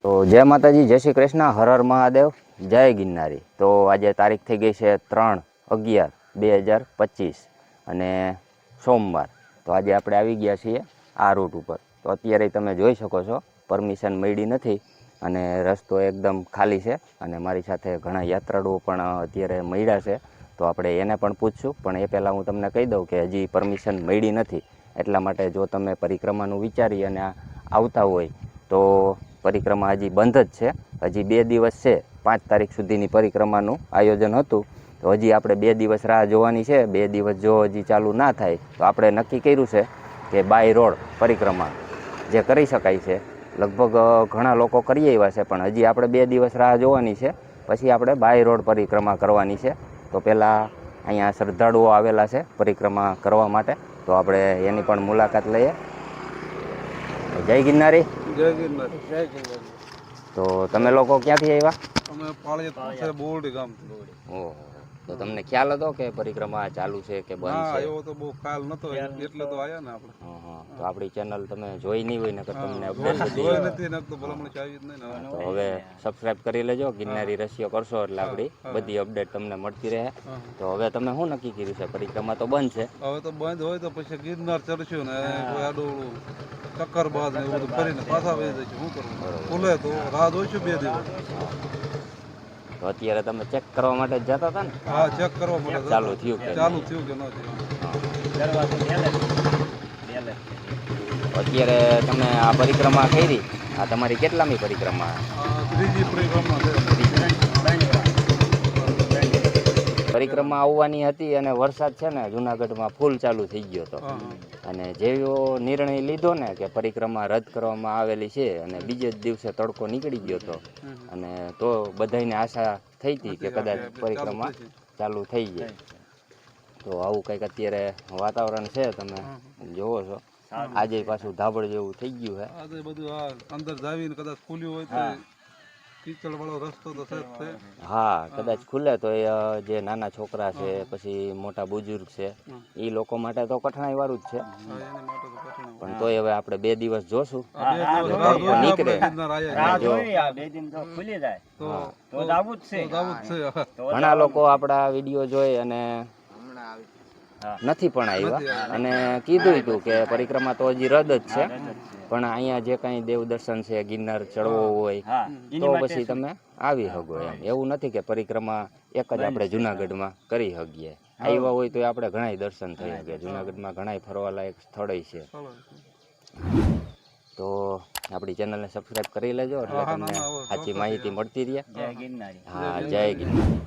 તો જય માતાજી, જય શ્રી કૃષ્ણ, હર હર મહાદેવ, જય ગિરનારી। તો આજે તારીખ થઈ ગઈ છે 3/11/2025 અને સોમવાર। તો આજે આપણે આવી ગયા છીએ આ રૂટ ઉપર। તો અત્યારે તમે જોઈ શકો છો પરમિશન મળી નથી અને રસ્તો એકદમ ખાલી છે અને મારી સાથે ઘણા યાત્રાળુઓ પણ અત્યારે મળ્યા છે। તો આપણે એને પણ પૂછશું, પણ એ પહેલાં હું તમને કહી દઉં કે હજી પરમિશન મળી નથી, એટલા માટે જો તમે પરિક્રમાનું વિચારી અને આવતા હોય તો પરિક્રમા હજી બંધ જ છે। હજી 2 દિવસ છે, 5 તારીખ સુધીની પરિક્રમાનું આયોજન હતું। તો હજી આપણે 2 દિવસ રાહ જોવાની છે। 2 દિવસ જો હજી ચાલુ ના થાય તો આપણે નક્કી કર્યું છે કે બાય રોડ પરિક્રમા જે કરી શકાય છે। લગભગ ઘણા લોકો કરી આવ્યા છે, પણ હજી આપણે 2 દિવસ રાહ જોવાની છે, પછી આપણે બાય રોડ પરિક્રમા કરવાની છે। તો પહેલાં અહીંયા શ્રદ્ધાળુઓ આવેલા છે પરિક્રમા કરવા માટે, તો આપણે એની પણ મુલાકાત લઈએ। જય ગિરનારી। જય ગિરનારી, જય ગિરનારી। તો તમે લોકો ક્યાંથી આવ્યા? અમે પાળિયા બોરડી ગામથી। ઓહો, તો તમને ખ્યાલ હતો કે પરિક્રમા ચાલુ છે કે બંધ ના, છે? એવો તો બહુ ખ્યાલ નતો, એટલે તો આયા ને આપણે। તો આપણી ચેનલ તમે જોઈ નહીં હોય ને કે તમને અપડેટ જોઈ બધી નથી ને, તો ભલામણ ચાવી જ નહીં ને। તો હવે સબસ્ક્રાઇબ કરી લેજો, ગિરનારી રસીઓ કરશો એટલે આપણી બધી અપડેટ તમને મળતી રહે। તો હવે તમે શું નક્કી કર્યું છે? પરિક્રમા તો બંધ છે, હવે તો બંધ હોય તો પછી ગિરનાર ચડશું ને કોઈ આડું ચક્કર બાદ ને એવું બધું કરીને પાછા વહી જઈશું। શું કરવું? ખુલે તો રાહ જોઈશું 2 દિવસ। તો અત્યારે તમે ચેક કરવા માટે જ જતા હતા ને? હા, ચેક કરવા માટે ચાલુ થયું કે ચાલુ થયું કે ન થયું। અત્યારે તમે આ પરિક્રમા કરી, આ તમારી કેટલામી પરિક્રમા? ત્રીજી પરિક્રમા છે। પરિક્રમા આવવાની હતી અને વરસાદ છે ને જુનાગઢમાં ફૂલ ચાલુ થઈ ગયો હતો, અને જેવો નિર્ણય લીધો ને કે પરિક્રમા રદ કરવામાં આવેલી છે અને બીજે જ દિવસે તડકો નીકળી ગયો હતો, અને તો બધાને આશા થઈ હતી કે કદાચ પરિક્રમા ચાલુ થઈ જાય। તો આવું કંઈક અત્યારે વાતાવરણ છે, તમે જોવો છો। આજે પાછું ધાબળ જેવું થઈ ગયું છે। આજે બધું અંદર જાવીને કદાચ ખુલ્યું હોય તો કીચડ વાળો રસ્તો તો છે જ છે। હા, કદાચ ખુલે તો એ જે નાના છોકરા છે, પછી મોટા બુજુર્ગ છે, એ લોકો માટે તો કઠણાઈ વાળું જ છે, પણ તોય હવે આપણે 2 દિવસ જોશું તડકો નીકળે। ઘણા લોકો આપણા વિડીયો જોઈ અને નથી પણ આવ્યા અને કીધું હતું કે પરિક્રમા તો હજી રદ જ છે, પણ અહીંયા જે કાંઈ દેવ દર્શન છે, ગિરનાર ચડવો હોય તો પછી તમે આવી શકો એમ। એવું નથી કે પરિક્રમા એક જ આપણે જુનાગઢમાં કરી શકીએ, આવ્યા હોય તો આપણે ઘણાય દર્શન થઈ શકે। જુનાગઢમાં ઘણાય ફરવાલાયક સ્થળો છે। તો આપણી ચેનલને સબસ્ક્રાઇબ કરી લેજો એટલે તમને સાચી માહિતી મળતી રહે। હા, જય ગિરનારી।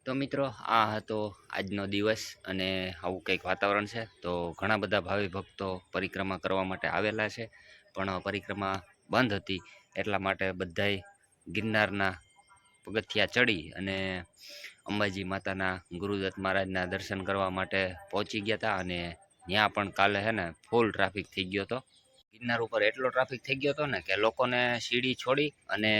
તો મિત્રો આ હતો આજનો દિવસ અને આવું કંઈક વાતાવરણ છે. તો ઘણા બધા ભાવિ ભક્તો પરિક્રમા કરવા માટે આવેલા છે, પણ પરિક્રમા બંધ હતી એટલા માટે બધાય ગિરનારના પગથિયા ચડી અને અંબાજી માતાના ગુરુદત્ત મહારાજના દર્શન કરવા માટે પહોંચી ગયા હતા. અને ત્યાં પણ કાલે હે ને ફૂલ ટ્રાફિક થઈ ગયો હતો. ગિરનાર ઉપર એટલો ટ્રાફિક થઈ ગયો હતો ને કે લોકોને સીડી છોડી અને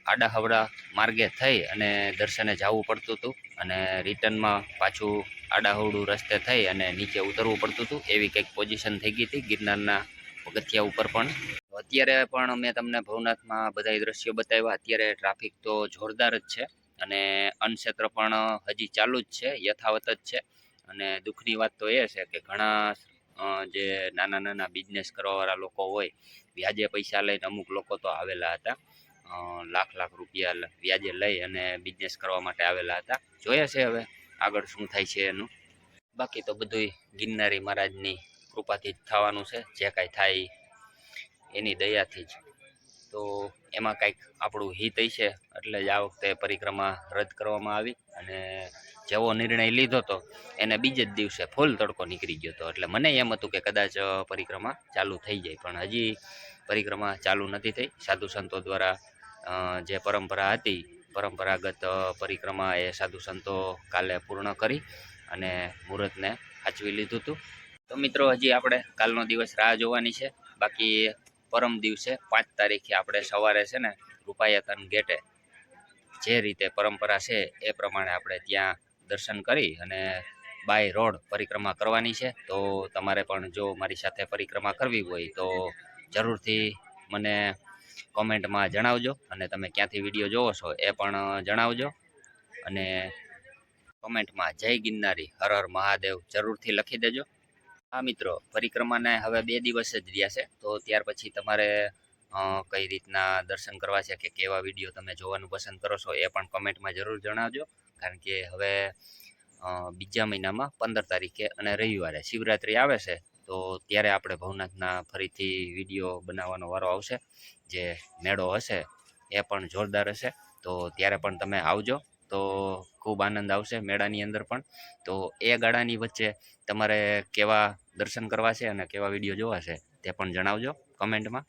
આડા હવડા માર્ગે થઈ અને દર્શને જવું પડતું હતું, અને રિટર્નમાં પાછું આડાહવડું રસ્તે થઈ અને નીચે ઉતરવું પડતું હતું. એવી કંઈક પોઝિશન થઈ ગઈ હતી ગિરનારના પગથિયા ઉપર પણ. અત્યારે પણ મેં તમને ભવનાથમાં બધા દ્રશ્યો બતાવ્યા. અત્યારે ટ્રાફિક તો જોરદાર જ છે અને અન્નક્ષેત્ર પણ હજી ચાલુ જ છે, યથાવત જ છે. અને દુઃખની વાત તો એ છે કે ઘણા જે નાના નાના બિઝનેસ કરવાવાળા લોકો હોય, વ્યાજે પૈસા લઈને અમુક લોકો તો આવેલા હતા, લાખ લાખ રૂપિયા વ્યાજે લઈ અને બિઝનેસ કરવા માટે આવેલા હતા. જોઈએ છે હવે આગળ શું થાય છે એનું. બાકી તો બધુંય ગિરનારી મહારાજની કૃપાથી જ થવાનું છે. જે કાંઈ થાય એની દયાથી જ. તો એમાં કાંઈક આપણું હિત છે એટલે જ આ વખતે પરિક્રમા રદ કરવામાં આવી. અને જેવો નિર્ણય લીધો હતો એને બીજે જ દિવસે ફૂલ તડકો નીકળી ગયો હતો. એટલે મને એમ હતું કે કદાચ પરિક્રમા ચાલુ થઈ જાય, પણ હજી પરિક્રમા ચાલુ નથી થઈ. સાધુ સંતો દ્વારા જે પરંપરા હતી, પરંપરાગત પરિક્રમા એ સાધુ સંતો કાલે પૂર્ણ કરી અને મુહૂર્તને સાચવી લીધું હતું. તો મિત્રો હજી આપણે કાલનો દિવસ રાહ જોવાની છે. બાકી પરમ દિવસે 5 તારીખે આપણે સવારે છે ને રૂપાયતન ગેટે જે રીતે પરંપરા છે એ પ્રમાણે આપણે ત્યાં દર્શન કરી અને બાય રોડ પરિક્રમા કરવાની છે. તો તમારે પણ જો મારી સાથે પરિક્રમા કરવી હોય તો જરૂરથી મને કોમેન્ટમાં જણાવજો, અને તમે ક્યાંથી વિડીયો જોવો છો એ પણ જણાવજો. અને કોમેન્ટમાં જય ગિરનારી, હર હર મહાદેવ જરૂરથી લખી દેજો. હા મિત્રો, પરિક્રમાને હવે 2 દિવસ જ રહ્યા છે, તો ત્યાર પછી તમારે કઈ રીતના દર્શન કરવા છે કે કેવા વિડીયો તમે જોવાનું પસંદ કરો છો એ પણ કમેન્ટમાં જરૂર જણાવજો. કારણ કે હવે બીજા મહિનામાં 15 તારીખે અને રવિવારે શિવરાત્રિ આવે છે, તો ત્યારે આપણે ભવનાથના ફરીથી વિડીયો બનાવવાનો વારો આવશે. જે મેળો હશે એ પણ જોરદાર હશે, તો ત્યારે પણ તમે આવજો. તો ખૂબ આનંદ આવશે મેળાની અંદર પણ. તો એ ગાળાની વચ્ચે તમારે કેવા દર્શન કરવા છે અને કેવા વિડીયો જોવા છે તે પણ જણાવજો કમેન્ટમાં.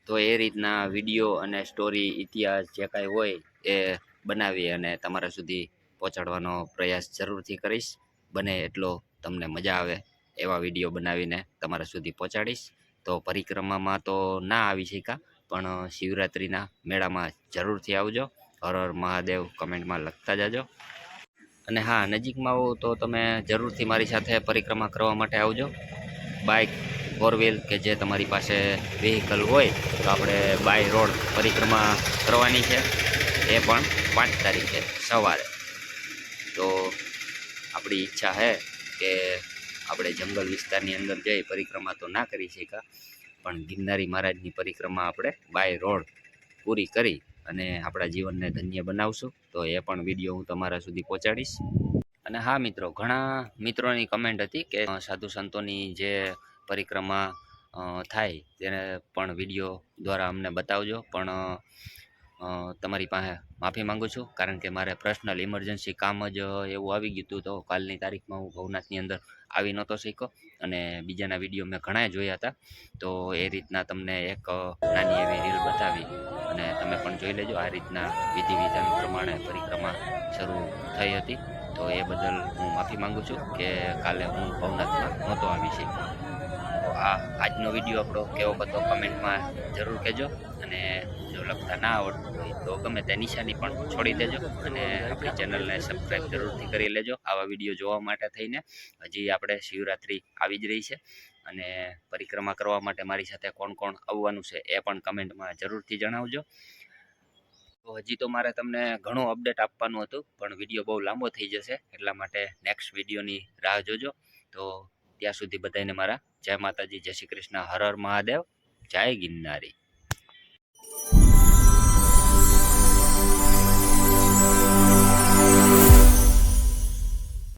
તો એ રીતના વિડીયો અને સ્ટોરી, ઇતિહાસ જે કાંઈ હોય એ બનાવી અને તમારા સુધી પહોંચાડવાનો પ્રયાસ જરૂરથી કરીશ. બને એટલો તમને મજા આવે એવા વિડીયો બનાવીને તમારા સુધી પહોંચાડીશ. તો પરિક્રમામાં તો ના આવી શક્યા, પણ શિવરાત્રિના મેળામાં જરૂરથી આવજો. હર હર મહાદેવ કમેન્ટમાં લખતા જાજો. અને હા, નજીકમાં આવો તો તમે જરૂરથી મારી સાથે પરિક્રમા કરવા માટે આવજો. બાઇક, 4 વ્હીલ કે જે તમારી પાસે વ્હીકલ હોય તો આપણે બાય રોડ પરિક્રમા કરવાની છે, એ પણ 5 તારીખે સવારે. તો આપણી ઈચ્છા છે કે આપણે જંગલ વિસ્તારની અંદર જઈ પરિક્રમા તો ના કરી શક્યા, પણ ગિરનારી મહારાજની પરિક્રમા આપણે બાય રોડ પૂરી કરી અને આપણા જીવનને ધન્ય બનાવશું. તો એ પણ વિડીયો હું તમારા સુધી પહોંચાડીશ. અને હા મિત્રો, ઘણા મિત્રોની કમેન્ટ હતી કે સાધુ સંતોની જે પરિક્રમા થાય તેને પણ વિડીયો દ્વારા અમને બતાવજો. પણ તમારી પાસે માફી માગું છું, કારણ કે મારે પર્સનલ ઇમરજન્સી કામ જ એવું આવી ગયું હતું. તો કાલની તારીખમાં હું ભવનાથની અંદર આવી નહોતો શક્યો, અને બીજાના વિડીયો મેં ઘણા જોયા હતા. તો એ રીતના તમને એક નાની એવી રીલ બતાવી અને તમે પણ જોઈ લેજો. આ રીતના વિધિ વિધાન પ્રમાણે પરિક્રમા શરૂ થઈ હતી. તો એ બદલ હું માફી માગું છું કે કાલે હું ભવનાથમાં નહોતો આવી શક્યો. તો આજનો વિડીયો આપણો કેવો હતો કમેન્ટમાં જરૂર કહેજો. અને જો લખતા ના આવડતું હોય તો ગમે તે નિશાની પણ છોડી દેજો, અને આપણી ચેનલને સબસ્ક્રાઈબ જરૂરથી કરી લેજો આવા વિડીયો જોવા માટે થઈને. હજી આપણે શિવરાત્રિ આવી જ રહી છે, અને પરિક્રમા કરવા માટે મારી સાથે કોણ કોણ આવવાનું છે એ પણ કમેન્ટમાં જરૂરથી જણાવજો. તો હજી તો મારે તમને ઘણું અપડેટ આપવાનું હતું, પણ વિડીયો બહુ લાંબો થઈ જશે, એટલા માટે નેક્સ્ટ વિડીયોની રાહ જોજો. તો ત્યાં સુધી બધાને મારા જય માતાજી, જય શ્રી કૃષ્ણ, હર હર મહાદેવ, જય ગિરનારી.